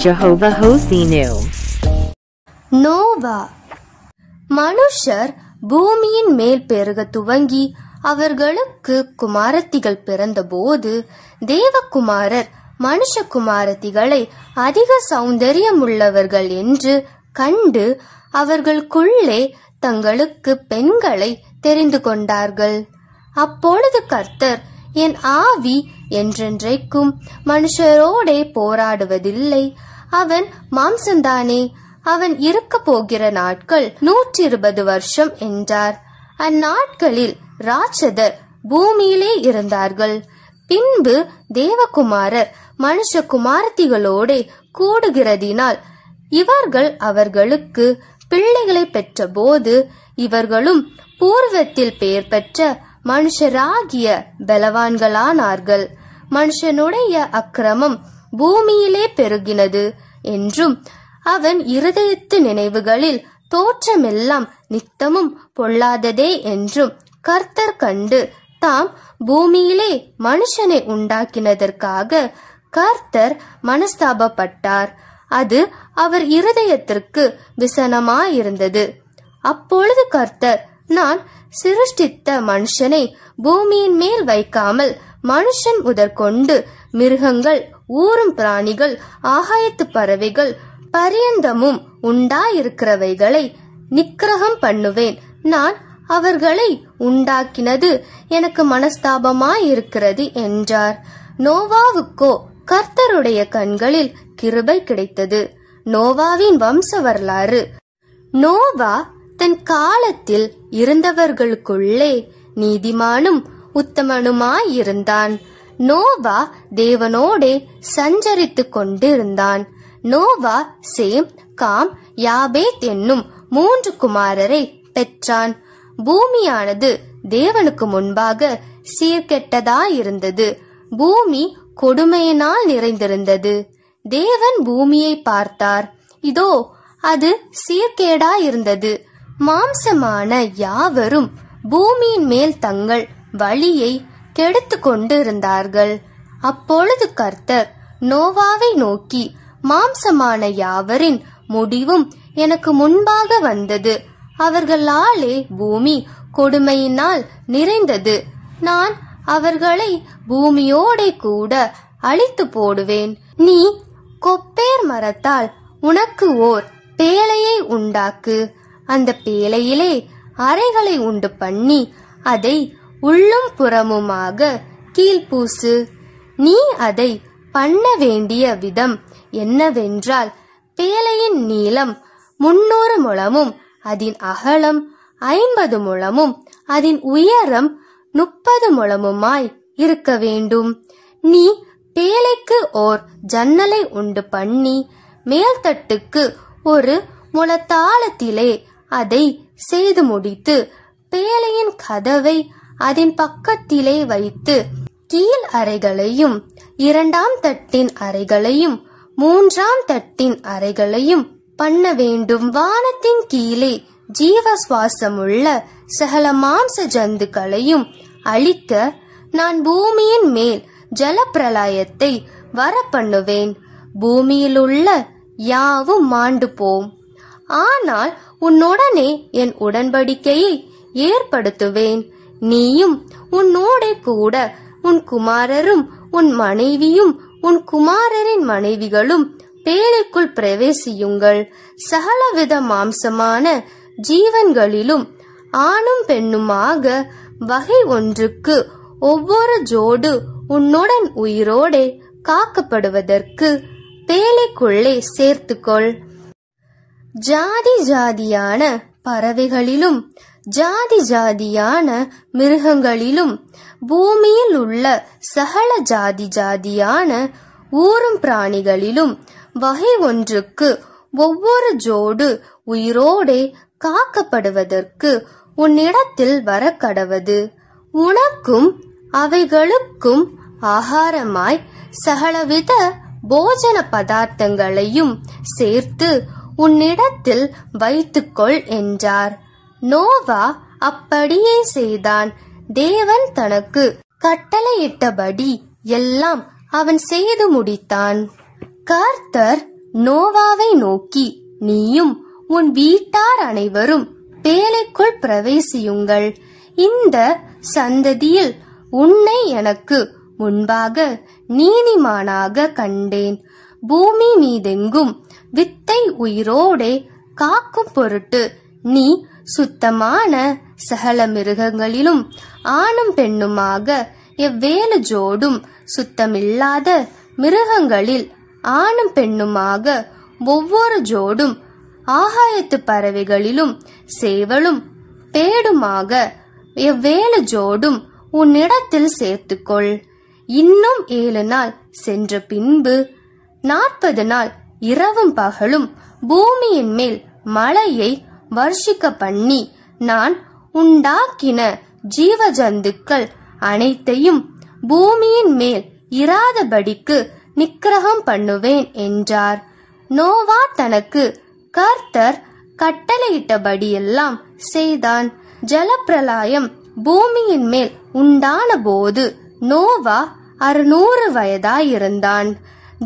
Jehovah Hosinu. Noah. மனுஷர் பூமியின் மேல் பெருக துவங்கி அவர்களுக்கு குமாரத்திகள் பிறந்தபோது தேவகுமாரர் மனுஷகுமாரத்திகளை அதிக சௌந்தரியமுள்ளவர்கள் என்று கண்டு அவர்களுக்குள்ளே தங்களுக்கு பெண்களை தெரிந்து கொண்டார்கள். அப்பொழுது கர்த்தர், என் ஆவி என்றென்றைக்கும் மனுஷரோடே போராடுவதில்லை, அவன் மாம்சந்தானே, அவன் இருக்க போகிற நாட்கள் 120 வருஷம் என்றார். அந்நாட்களில் ராட்சதர் பூமியிலே இருந்தார்கள். பின்பு தேவகுமாரர் மனுஷகுமாரத்திகளோடே கூடுகிறதினால் இவர்கள் அவர்களுக்கு பிள்ளைகளை பெற்றபோது இவர்களும் பூர்வத்தில் பெயர் பெற்ற மனுஷராகிய பலவான்களானார்கள். மனுஷனுடைய அக்கிரமம் பூமியிலே பெருகினது என்றும் அவன் இருதயத்து நினைவுகளில் தோற்றமெல்லாம் நித்தமும் பொல்லாததே என்றும் கர்த்தர் கண்டு தாம் பூமியிலே மனுஷனை உண்டாக்கினதற்காக கர்த்தர் மனஸ்தாபப்பட்டார். அது அவர் இருதயத்திற்கு விசனமாயிருந்தது. அப்பொழுது கர்த்தர், நான் சிருஷ்டித்த மனுஷனை பூமியின் மேல் வைக்காமல் மனுஷன் முதற்கொண்டு மிருகங்கள், ஊரும் பிராணிகள், ஆகாயத்து பறவைகள் பரியந்தமும் உண்டாயிருக்கிறவைகளை நிக்கிரகம் பண்ணுவேன். நான் அவர்களை உண்டாக்கினது எனக்கு மனஸ்தாபமாயிருக்கிறது என்றார். நோவாவுக்கோ கர்த்தருடைய கண்களில் கிருபை கிடைத்தது. நோவாவின் வம்ச வரலாறு. நோவா தன் காலத்தில் இருந்தவர்களுக்குள்ளே நீதிமானும் உத்தமனுமாயிருந்தான். நோவா தேவனோடே சஞ்சரித்து கொண்டிருந்தான். நோவா சேம், காம், யாபேத் என்னும் 3 குமாரரை பெற்றான். பூமியானது தேவனுக்கு முன்பாக சீர்கெட்டதாயிருந்தது. பூமி கொடுமையினால் நிறைந்திருந்தது. தேவன் பூமியை பார்த்தார், இதோ அது சீர்கேடாயிருந்தது. மாம்சமான யாவரும் பூமியின் மேல் தங்கள் வழியை கெடுத்து கொண்டிருந்தார்கள். அப்பொழுது கர்த்தர் நோவாவை நோக்கி, மாம்சமான யாவரின் முடிவும் எனக்கு முன்பாக வந்தது. அவர்களாலே பூமி கொடுமையினால் நிறைந்தது. நான் அவர்களை பூமியோடே கூட அழித்து போடுவேன். நீ கொப்பேர் மரத்தால் உனக்கு ஓர் பேழையை உண்டாக்கு. அந்த பேழையிலே அறைகளை உண்டு பண்ணி அதை உள்ளும் புறமுமாக கீழ்பூசு. நீ அதை பண்ண வேண்டிய விதம் என்னவென்றால், பேழையின் நீளம் 300 முழமும் அதன் அகலம் 50 முழமும் அதன் உயரம் 30 முழமுமாய் இருக்க வேண்டும். நீ பேழைக்கு ஓர் ஜன்னலை உண்டு பண்ணி மேல்தட்டுக்கு ஒரு முழத்தாளத்திலே அதை செய்து முடித்து பேழையின் கதவை அதன் பக்கத்திலே வைத்து கீழ் அறைகளையும் 2ஆம் தட்டின் அறைகளையும் 3ஆம் தட்டின் அறைகளையும் பண்ண வேண்டும். வானத்தின் கீழே ஜீவ சுவாசமுள்ள சகல மாம்ச ஜந்துக்களையும் அழிக்க நான் பூமியின் மேல் ஜலப்பிரளயத்தை வர பண்ணுவேன். பூமியிலுள்ள யாவும் மாண்டு போம். ஆனால் உன்னுடனே என் உடன்படிக்கையை ஏற்படுத்துவேன். நீயும் உன்னோடே கூட உன் குமாரரும் உன் மனைவியும் உன் குமாரரின் மனைவிகளும் பேழைக்குள் பிரவேசியுங்கள். சகலவித மாம்சமான ஜீவன்களிலும் ஆணும் பெண்ணுமாக வகை ஒன்றுக்கு ஒவ்வொரு ஜோடு உன்னுடன் உயிரோடே காக்கப்படுவதற்கு பேழைக்குள்ளே சேர்த்துக்கொள். ஜாதி ஜாதியான பறவைகளிலும் ஜாதி ஜாதியான மிருகங்களிலும் பூமியில் உள்ள சகல ஜாதி ஜாதியான ஊரும் பிராணிகளிலும் வகை ஒன்றுக்கு ஒவ்வொரு ஜோடு உயிரோடே காக்கப்படுவதற்கு உன்னிடத்தில் வர கடவது. உனக்கும் அவைகளுக்கும் ஆகாரமாய் சகலவித போஜன பதார்த்தங்களையும் சேர்த்து உன்னிடத்தில் வைத்துக்கொள் என்றார். நோவா அப்படியே செய்தான். தேவன் தனக்கு கட்டளையிட்டபடி எல்லாம் அவன் செய்து முடித்தான். கர்த்தர் நோவாவை நோக்கி, நீயும் உன் வீட்டார் அனைவரும் பேழைக்குள் பிரவேசியுங்கள். இந்த சந்ததியில் உன்னை எனக்கு முன்பாக நீதிமானாக கண்டேன். பூமி மீதெங்கும் வித்தை உயிரோடே காக்கும் பொருட்டு நீ சுத்தமான சகல மிருகங்களிலும் ஆணும் பெண்ணுமாக எவ்வேலு ஜோடும், சுத்தமில்லாத மிருகங்களில் ஆணும் பெண்ணுமாக ஒவ்வொரு ஜோடும், ஆகாயத்து பறவைகளிலும் சேவலும் பேடுமாக எவ்வேலு ஜோடும் உன்னிடத்தில் சேர்த்துக்கொள். இன்னும் 7 நாள் சென்ற பின்பு 40 நாள் இரவும் பகலும் பூமியின் மேல் மழையை வர்ஷிக்க பண்ணி, நான் உண்டாக்கின ஜீவ ஜந்துக்கள் அனைத்தையும் பூமியின் மேல் இராதபடிக்கு நிக்கிரகம் பண்ணுவேன் என்றார். நோவா தனக்கு கர்த்தர் கட்டளையிட்டபடியெல்லாம் செய்தான். ஜலப்பிரளயம் பூமியின் மேல் உண்டான போது நோவா 600 வயதாயிருந்தான்.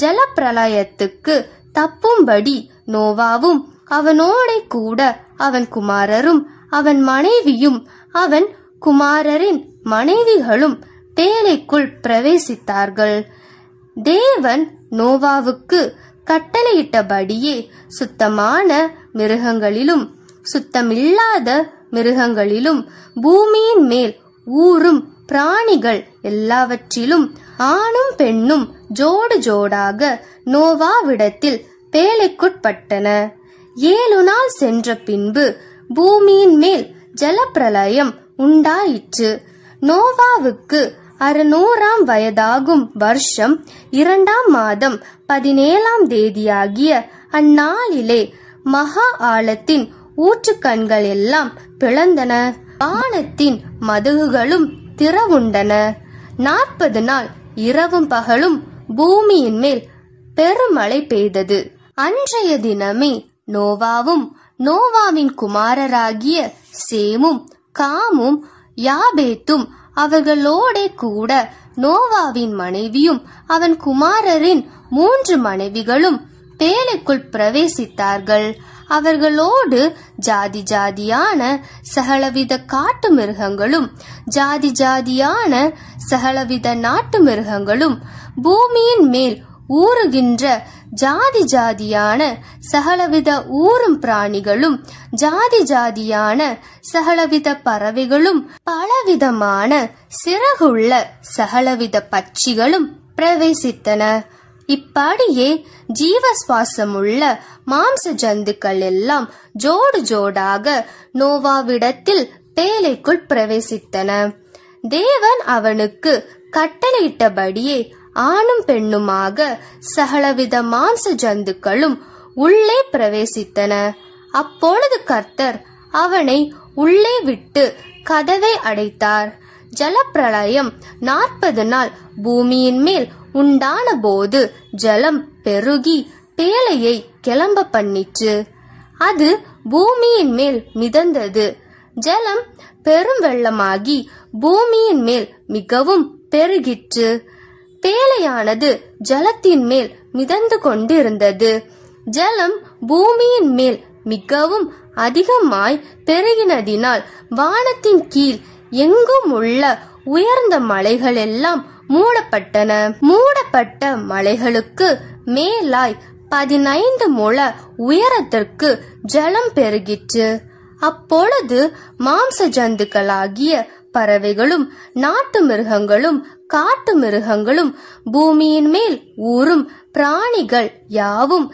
ஜலப்பிரளயத்துக்கு தப்பும்படி நோவாவும் அவனோட கூட அவன் குமாரரும் அவன் மனைவியும் அவன் குமாரரின் மனைவிகளும் பேழைக்குள் பிரவேசித்தார்கள். தேவன் நோவாவுக்கு கட்டளையிட்டபடியே சுத்தமான மிருகங்களிலும் சுத்தமில்லாத மிருகங்களிலும் பூமியின் மேல் ஊரும் பிராணிகள் எல்லாவற்றிலும் ஆணும் பெண்ணும் ஜோடு ஜோடாக நோவாவிடத்தில் பேழைக்குட்பட்டன. 7 நாள் சென்ற பின்பு பூமியின் மேல் ஜலப்பிரளயம் உண்டாயிற்று. நோவாவுக்கு 600 வயதாகும் வருஷம் 2 மாதம் 17 தேதியாகிய அந்நாளிலே மகா ஆழத்தின் ஊற்றுக்கண்கள் எல்லாம் பிளந்தன. வானத்தின் மதகுகளும் திறவுண்டன. 40 நாள் இரவும் பகலும் பூமியின் மேல் பெருமழை பெய்தது. அன்றைய தினமே நோவாவும் நோவாவின் குமாரராகிய சேமும் காமும் யாபேத்தும் அவர்களோட கூட நோவாவின் மனைவியும் அவன் குமாரரின் 3 மனைவிகளும் பேழைக்குள் பிரவேசித்தார்கள். அவர்களோடு ஜாதி ஜாதியான சகலவித காட்டு மிருகங்களும் ஜாதி ஜாதியான சகலவித நாட்டு மிருகங்களும் பூமியின் மேல் ஊறுகின்ற ஜாதி ஜாதியான சகலவித ஊரும் பிராணிகளும் ஜாதி ஜாதியான சகலவித பறவைகளும் பலவிதமான சிறகுள்ள சகலவித பட்சிகளும் பிரவேசித்தன. இப்படியே ஜீவசுவாசமுள்ள மாம்ச ஜந்துக்கள் எல்லாம் ஜோடு ஜோடாக நோவாவிடத்தில் பேழைக்குள் பிரவேசித்தன. தேவன் அவனுக்கு கட்டளையிட்டபடியே ஆணும் பெண்ணுமாக சகலவித மாம்ச ஜந்துக்களும் உள்ளே பிரவேசித்தன. அப்பொழுது கர்த்தர் அவனை உள்ளே விட்டு கதவை அடைத்தார். ஜலப்பிரளயம் 40 நாள் பூமியின் மேல் உண்டான போது ஜலம் பெருகி பேழையை கிளம்ப பண்ணிற்று. அது பூமியின் மேல் மிதந்தது. ஜலம் பெரும் வெள்ளமாகி பூமியின் மேல் மிகவும் பெருகிற்று. பேழையானது ஜலத்தின் மேல் மிதந்து கொண்டிருந்தது. ஜலம் பூமியின் மேல் மிகவும் அதிகமாய் பெருகினதினால் வானத்தின் கீழ் எங்கும் உள்ள உயர்ந்த மலைகள் எல்லாம் மூடப்பட்டன. மூடப்பட்ட மலைகளுக்கு மேலாய் 15 முழ உயரத்திற்கு ஜலம் பெருகிற்று. அப்பொழுது மாம்ச ஜந்துக்களாகிய பறவைகளும் நாட்டு மிருகங்களும் காட்டு மிருகங்களும் பூமியின் மேல் ஊரும் பிராணிகள் யாவும்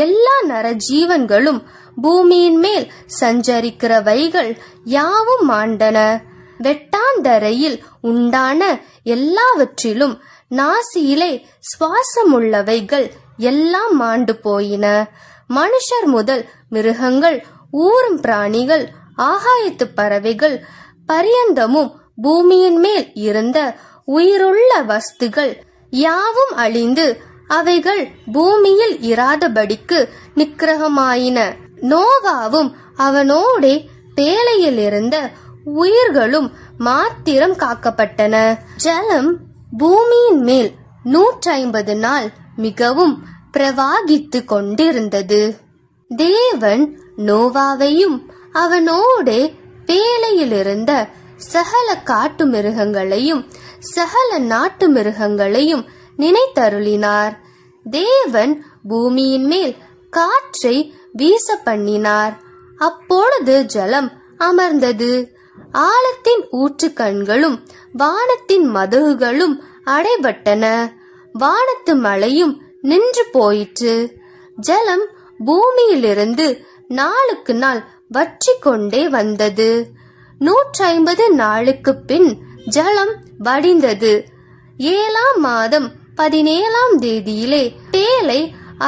எல்லா நரஜீவன்களும் பூமியின் மேல் சஞ்சரிக்கிறவைகள் யாவும் மாண்டன. வெட்டாந்தரையில் உண்டான எல்லாவற்றிலும் நாசியிலே சுவாசமுள்ளவைகள் எல்லாம் மாண்டு போயின. மனுஷர் முதல் மிருகங்கள் ஊரும் பிராணிகள் ஆகாயத்து பறவைகள் பரியந்தமும் பூமியின் மேல் இருந்த உயிருள்ள வஸ்துகள் யாவும் அழிந்து அவைகள் பூமியில் இராதபடிக்கு நிக்கிரகமாயின. நோவாவும் அவனோடே பேழையில் இருந்த உயிர்களும் மாத்திரம் காக்கப்பட்டன. ஜலம் பூமியின் மேல் 150 நாள் மிகவும் பிரவாகித்து கொண்டிருந்தது. தேவன் நோவாவையும் அவனோடே பேழையிலிருந்த சகல காட்டு மிருகங்களையும் சகல நாட்டு மிருகங்களையும் நினைத்தருளினார். தேவன் பூமியின் மேல் காற்றை வீச பண்ணினார். அப்பொழுது ஜலம் அமர்ந்தது. ஆழத்தின் ஊற்றுக்கண்களும் வானத்தின் மதகுகளும் அடைபட்டன. வானத்து மழையும் நின்று போயிற்று. ஜலம் பூமியிலிருந்து நாளுக்கு நாள் வற்றி கொண்டே வந்தது. 150 நாளுக்கு பின் ஜலம் வடிந்தது. 7ஆம் மாதம் 17ஆம் தேதியிலே பேழை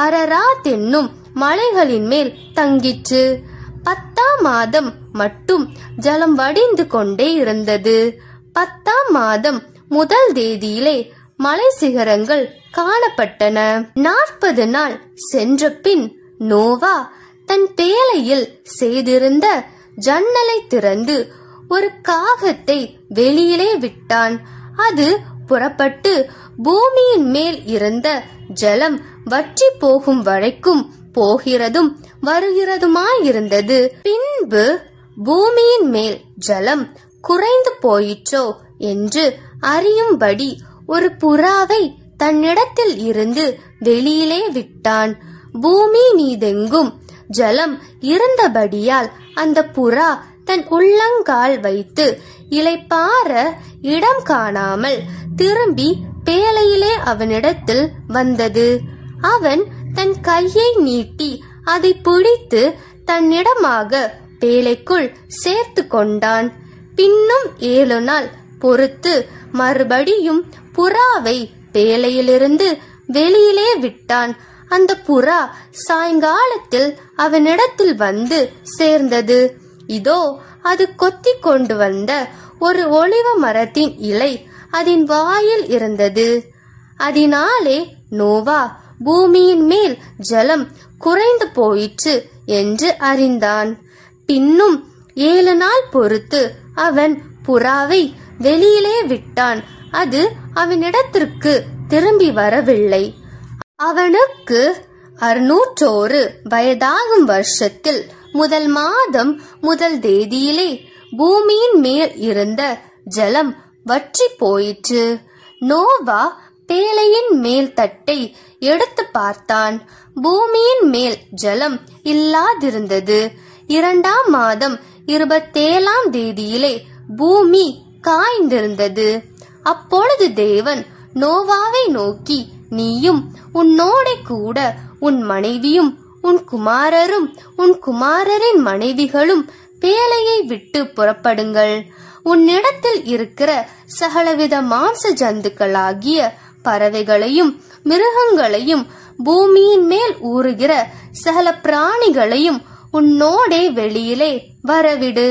அரராத் என்னும் மலைகளின் மேல் தங்கிற்று. 10ஆம் மாதம் மட்டும் ஜலம் வடிந்து கொண்டே இருந்தது. 10ஆம் மாதம் 1 தேதியிலே மலை சிகரங்கள் காணப்பட்டன. 40 நாள் சென்ற பின் நோவா தன் பேழையில் செய்திருந்த ஜன்னலை திறந்து ஒரு காகத்தை வெளியிலே விட்டான். அது புறப்பட்டு பூமியின் மேல் இருந்த ஜலம் வற்றி போகும் வரைக்கும் போகிறதும் வருகிறதுமாயிருந்தது. பின்பு பூமியின் மேல் ஜலம் குறைந்து போயிற்றோ என்று அறியும்படி ஒரு புறாவை தன்னிடத்தில் இருந்து வெளியிலே விட்டான். பூமி மீதெங்கும் ஜலம் இருந்தபடியால் அந்த புறா தன் உள்ளங்கால் வைத்து இளைப்பாற இடம் காணாமல் திரும்பி பேழையிலே அவனிடத்தில் வந்தது. அவன் தன் கையை நீட்டி அதை பிடித்து தன்னிடமாக பேழைக்குள் சேர்த்து கொண்டான். பின்னும் 7 நாள் பொறுத்து மறுபடியும் புறாவை பேழையிலிருந்து வெளியிலே விட்டான். அந்த புறா சாயங்காலத்தில் அவனிடத்தில் வந்து சேர்ந்தது. இதோ அது கொத்தி கொண்டு வந்த ஒரு ஒலிவ மரத்தின் இலை அதன் வாயில் இருந்தது. அதனாலே நோவா பூமியின் மேல் ஜலம் குறைந்து போயிற்று என்று அறிந்தான். பின்னும் 7 நாள் பொறுத்து அவன் புறாவை வெளியிலே விட்டான். அது அவனிடத்திற்கு திரும்பி வரவில்லை. அவனுக்கு 601 வயதாகும் வருஷத்தில் 1 மாதம் 1 தேதியிலே பூமியின் மேல் இருந்த ஜலம் வற்றி போயிற்று. நோவா பேழையின் மேல் தட்டை எடுத்து பார்த்தான். பூமியின் மேல் ஜலம் இல்லாதிருந்தது. 2ஆம் மாதம் 27ஆம் தேதியிலே பூமி காய்ந்திருந்தது. அப்பொழுது தேவன் நோவாவை நோக்கி, நீயும் உன்னோடே கூட உன் மனைவியும் உன் குமாரரும் உன் குமாரரின் மனைவிகளும் பேழையை விட்டு புறப்படுங்கள். உன்னிடத்தில் இருக்கிற சகலவித மாംസ ஜந்துக்களாகிய பறவைகளையும் மிருகங்களையும் பூமியின் மேல் ஊறுகிற சகல பிராணிகளையும் உன்னோடே வெளியிலே வரவிடு.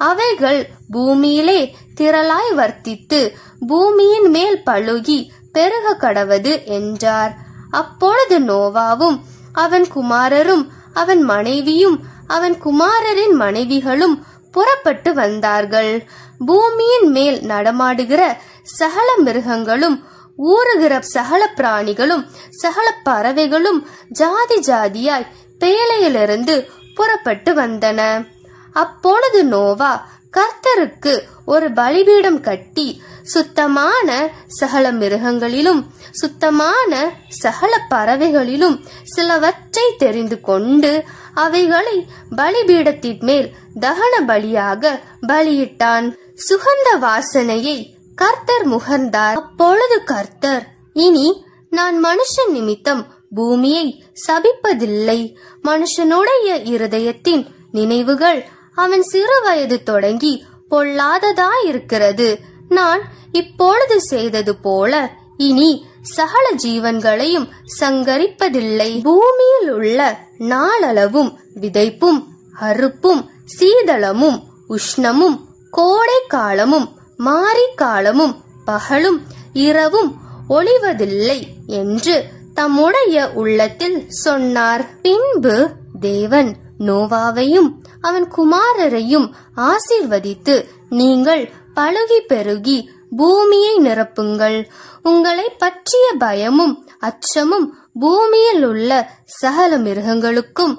அவைகள் பூமியிலே திரளாய் வர்த்தித்து பூமியின் மேல் பழுகி பெருக கடவது என்றார். அப்பொழுது நோவாவும் அவன் குமாரரும் அவன் மனைவியும் அவன் குமாரரின் மனைவிகளும் புறப்பட்டு வந்தார்கள். பூமியின் மேல் நடமாடுகிற சகல மிருகங்களும் ஊறுகிற சகல பிராணிகளும் சகல பறவைகளும் ஜாதி ஜாதியாய் பேழையிலிருந்து புறப்பட்டு வந்தன. அப்பொழுது நோவா கர்த்தருக்கு ஒரு பலிபீடம் கட்டி சுத்தமான சகல மிருகங்களிலும் சுத்தமான சகல பறவைகளிலும் சிலவற்றை தெரிந்து கொண்டு அவைகளை பலிபீடத்தின் மேல் தகன பலியாக பலியிட்டான். சுகந்த வாசனையை கர்த்தர் முகர்ந்தார். அப்பொழுது கர்த்தர், இனி நான் மனுஷன் நிமித்தம் பூமியை சபிப்பதில்லை. மனுஷனுடைய இருதயத்தின் நினைவுகள் அவன் சிறு வயது தொடங்கி பொல்லாததாயிருக்கிறது. நான் இப்பொழுது செய்தது போல இனி சகல ஜீவன்களையும் சங்கரிப்பதில்லை. பூமியில் உள்ள நாளளவும் விதைப்பும் அறுப்பும் சீதளமும் உஷ்ணமும் கோடை காலமும் மாரி காலமும் பகலும் இரவும் ஒளிவதில்லை என்று தம்முடைய உள்ளத்தில் சொன்னார். பின்பு தேவன் நோவாவையும் அவன் குமாரரையும் ஆசீர்வதித்து, நீங்கள் பலுகி பெருகி பூமியை நிரப்புங்கள். உங்களை பற்றிய பயமும் அச்சமும் பூமியில் உள்ள சகல மிருகங்களுக்கும்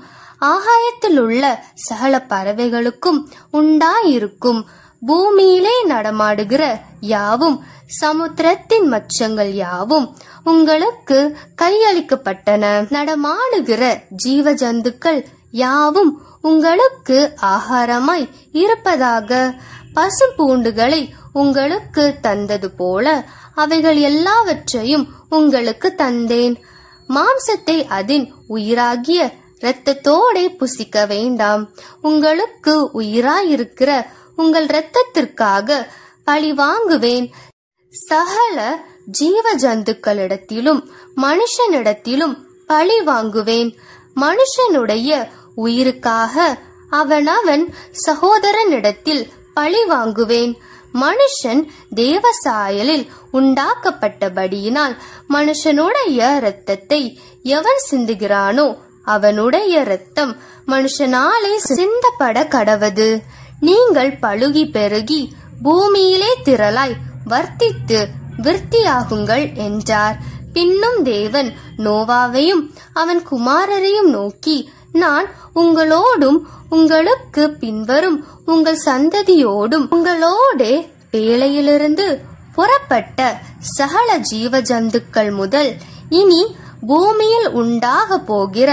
ஆகாயத்தில் உள்ள சகல பறவைகளுக்கும் உண்டாயிருக்கும். பூமியிலே நடமாடுகிற யாவும் சமுத்திரத்தின் மச்சங்கள் யாவும் உங்களுக்கு கையளிக்கப்பட்டன. நடமாடுகிற ஜீவ ஜந்துக்கள் யாவும் உங்களுக்கு ஆகாரமாய் இருப்பதாக. பசு பூண்டுகளை உங்களுக்கு தந்தது போல அவைகள் எல்லாவற்றையும் உங்களுக்கு தந்தேன். மாம்சத்தை அதன் உயிராகிய இரத்தத்தோடே புசிக்க வேண்டாம். உங்களுக்கு உயிராயிருக்கிற உங்கள் இரத்தத்திற்காக பழி வாங்குவேன். சகல ஜீவ ஜந்துக்களிடத்திலும் மனுஷனிடத்திலும் பழி வாங்குவேன். மனுஷனுடைய உயிருக்காக அவனவன் சகோதரனிடத்தில் பழி வாங்குவேன். மனுஷன் தேவசாயலில் உண்டாக்கப்பட்டபடியினால் மனுஷனுடைய இரத்தத்தை எவன் சிந்துகிறானோ அவனுடைய இரத்தம் மனுஷனாலே சிந்தப்பட கடவது. நீங்கள் பலுகி பெருகி பூமியிலே திரளாய் வர்த்தித்து விருத்தியாகுங்கள் என்றார். பின்னும் தேவன் நோவாவையும் அவன் குமாரரையும் நோக்கி, நான் உங்களோடும் உங்களுக்கு பின்வரும் உங்கள் சந்ததியோடும் உங்களோடே பேழையிலிருந்து புறப்பட்ட சகல ஜீவ ஜந்துக்கள் முதல் இனி பூமியில் உண்டாக போகிற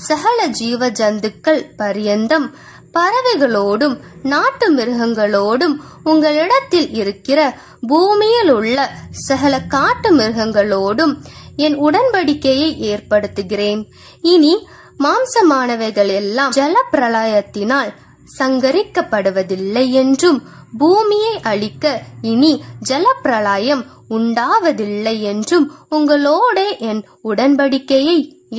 சகல ஜீவ ஜந்துக்கள் பரியந்தம் பறவைகளோடும் நாட்டு மிருகங்களோடும் உங்களிடத்தில் இருக்கிற பூமியில் உள்ள சகல காட்டு மிருகங்களோடும் என் உடன்படிக்கையை ஏற்படுத்துகிறேன். இனி மாம்சமானவைகள் எல்லாம் ஜல பிரளயத்தினால் சங்கரிக்கப்படுவதில்லை என்றும் பூமியை அழிக்க இனி ஜல பிரளயம் உண்டாவதில்லை என்றும் உங்களோட என் உடன்படிக்கையை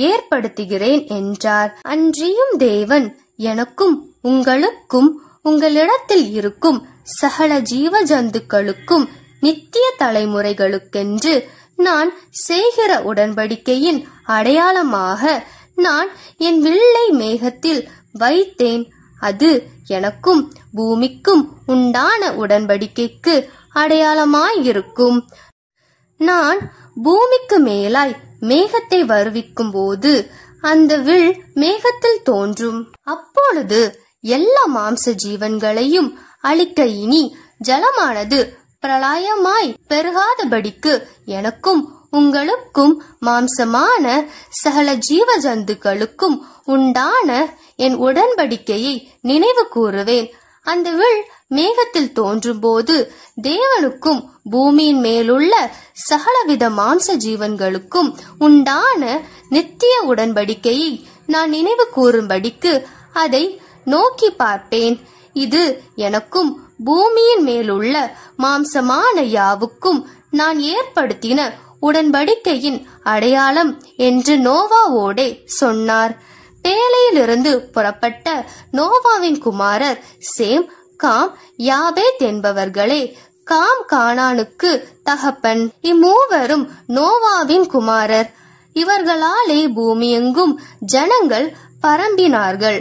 ஏற்படுத்துகிறேன் என்றார். அன்றியும் தேவன் எனக்கும் உங்களுக்கும் உங்களிடத்தில் இருக்கும் சகல ஜீவ ஜந்துக்களுக்கும் நித்திய தலைமுறைகளுக்கென்று நான் செய்கிற உடன்படிக்கையின் அடையாளமாக நான் என் வில்லை மேகத்தில் வைத்தேன். அது எனக்கும் பூமிக்கும் உண்டான உடன்படிக்கைக்கு அடையாளமாயிருக்கும். நான் பூமிக்கு மேலாய் மேகத்தை வருவிக்கும் போது அந்த வில் மேகத்தில் தோன்றும். அப்பொழுது எல்லா மாம்ச ஜீவன்களையும் அழிக்க இனி ஜலமானது பிரளயமாய் பெருகாதபடிக்கு எனக்கும் உங்களுக்கும் மாம்சமான சகல ஜீவ ஜந்துக்களுக்கும் உண்டான என் உடன்படிக்கையை நினைவு கூறுவேன். அந்த வில் மேகத்தில் தோன்றும் போது தேவனுக்கும் பூமியின் மேலுள்ள சகலவித மாம்ச ஜீவன்களுக்கும் உண்டான நித்திய உடன்படிக்கையை நான் நினைவு கூறும்படிக்கு அதை நோக்கி பார்ப்பேன். இது எனக்கும் பூமியின் மேலுள்ள மாம்சமான யாவுக்கும் நான் ஏற்படுத்தின உடன்படிக்கையின் அடையாளம் என்று நோவாவோடே சொன்னார். பேழையிலிருந்து புறப்பட்ட நோவாவின் குமாரர் சேம், காம், யாபேத் என்பவர்களே. காம் கானானுக்கு தகப்பன். இம்மூவரும் நோவாவின் குமாரர். இவர்களாலே பூமியெங்கும் ஜனங்கள் பரம்பினார்கள்.